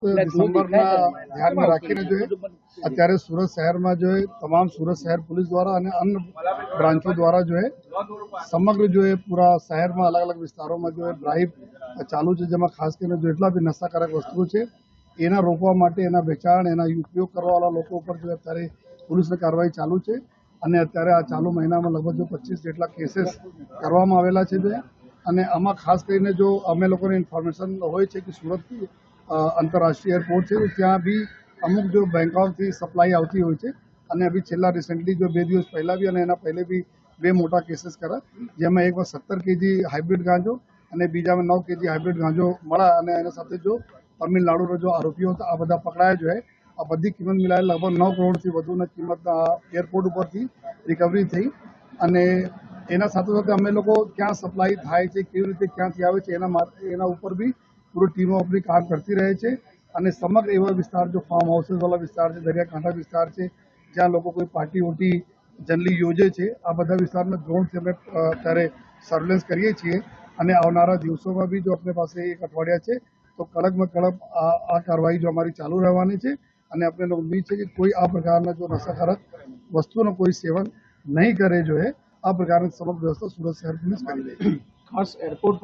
ડિસેમ્બરના ધ્યાનમાં રાખીને અત્યારે સુરત શહેરમાં તમામ સુરત શહેર પોલીસ દ્વારા અને અન્ય બ્રાન્ચો દ્વારા સમગ્ર પૂરા શહેરમાં અલગ અલગ વિસ્તારોમાં ડ્રાઈવ ચાલુ છે, જેમાં ખાસ કરીને જેટલા બી નશાકારક વસ્તુઓ છે એના રોકવા માટે એના વેચાણ એના ઉપયોગ કરવાવાળા લોકો ઉપર અત્યારે પોલીસની કાર્યવાહી ચાલુ છે અને અત્યારે આ ચાલુ મહિનામાં લગભગ 25 જેટલા કેસીસ કરવામાં આવેલા છે અને આમાં ખાસ કરીને અમે લોકોને ઇન્ફોર્મેશન હોય છે કે સુરતથી આંતરરાષ્ટ્રીય એરપોર્ટ છે ત્યાં બી અમુક બેંકોકથી સપ્લાય આવતી હોય છે અને અભી છેલ્લા રિસેન્ટલી 2 દિવસ પહેલા બી અને એના પહેલે બી 2 મોટા કેસીસ કર્યા, જેમાં એકમાં 17 કેજી હાઇબ્રિડ ગાંજો અને બીજામાં 9 કેજી હાઇબ્રિડ ગાંજો મળ્યા અને એના સાથે તમિલનાડુના આરોપીઓ હતા આ બધા પકડાયા આ બધી કિંમત મિલાવી લગભગ 9 કરોડથી વધુની કિંમત એરપોર્ટ ઉપરથી રિકવરી થઈ અને એના સાથે સાથે અમે લોકો ક્યાં સપ્લાય થાય છે, કેવી રીતે ક્યાંથી આવે છે એના ઉપર બી પૂરી ટીમો આપણી કામ કરતી રહે છે અને સમગ્ર એવા વિસ્તાર ફાર્મ હાઉસીસવાળા વિસ્તાર છે, દરિયાકાંઠા વિસ્તાર છે, જ્યાં લોકો કોઈ પાર્ટી ઓટી જનરલી યોજે છે, આ બધા વિસ્તારમાં ડ્રોનથી અમે અત્યારે સર્વેલન્સ કરીએ છીએ અને આવનારા દિવસોમાં બી આપણી પાસે 1 અઠવાડિયા છે તો કડકમાં કડક આ કાર્યવાહી અમારી ચાલુ રહેવાની છે અને આપણે ઉમ્મીદ છે કે કોઈ આ પ્રકારના નશાકારક વસ્તુનું કોઈ સેવન નહીં કરે આ પ્રકારની સમગ્ર વ્યવસ્થા સુરત શહેર પોલીસ કરી રહી છે. ખાસ એરપોર્ટ